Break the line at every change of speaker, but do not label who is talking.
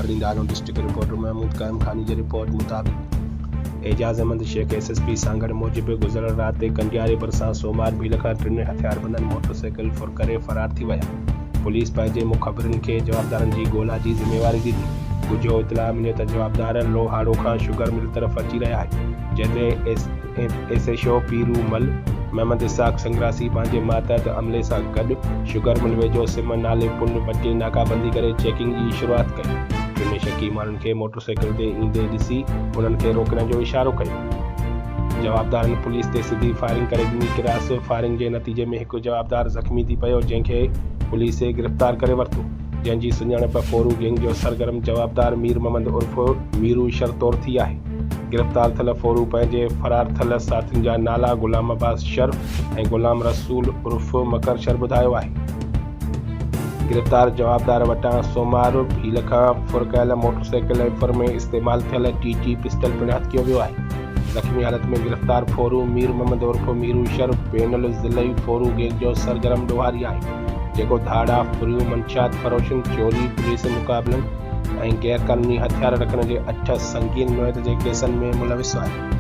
ख़बर ॾींदा आहियूं। डिस्ट्रिक्ट रिपोर्टर महमूद काइम खानी जी रिपोर्ट मुताबिक़ एजाज़ अहमद शेख SSP सां गॾु मूजिबि गुज़िरियल राति कंडियारे भरिसां सोमवार भील खां 3 हथियारबंदनि मोटरसाइकिल फुर करे फरार थी विया। पुलिस पंहिंजे मुख़बिरनि खे जवाबदारनि जी ॻोल्हा जी ज़िमेवारी ॾिनी। कुझु इतला मिले त जवाबदार लोहाड़ो खां शुगर मिल तरफ़ अची रहिया आहिनि, जंहिंते SHO पीरू मल मोहम्मद इसाक संग्रासी पंहिंजे मातहत अमले सां गॾु शुगर मिल वेझो सिम नाले पुल वटि नाकाबंदी करे चेकिंग जी शुरूआत कई। टिनि शकी माण्हुनि खे मोटरसाइकिल ते ईंदे ॾिसी उन्हनि खे रोकण जो इशारो कयो। जवाबदारनि पुलिस ते सिधी फायरिंग करे ॾिनी। क्रॉस फायरिंग जे नतीजे में हिकु जवाबदार ज़ख़्मी थी पियो, जंहिंखे पुलिस गिरफ़्तार करे वरितो, जंहिंजी सुञाणप फोरू गैंग जो सरगर्म जवाबदार मीर मोहम्मद उर्फ़ मीरू शरतौर थी आहे। गिरफ़्तार थियल फोरू पंहिंजे फरार थियल साथियुनि जा नाला गुलाम अब्बास शर्फ ऐं गुलाम रसूल उर्फ़ मकर शर ॿुधायो आहे। गिरफ़्तार जवाबदार वटां सोमवार भील खां फुर कयल मोटरसाइकिल ऐं फुर में इस्तेमाल थियल TT पिस्टल पिणु हथ कयो वियो आहे। ज़ख़्मी हालत में गिरफ़्तार फोरू मीर मोहम्मद उर्फ़ मीरू शर्फ बेनुल ज़िलई फोरू गैंग जो सरगर्म ॾोहारी आहे, जेको धाड़ा फुरियूं मंशात फरोशन चोरी पुलिस मुक़ाबलनि ऐं गैर क़ानूनी हथियार रखण जे 8 संगीन नौयत जे केसनि में मुलविस आहे।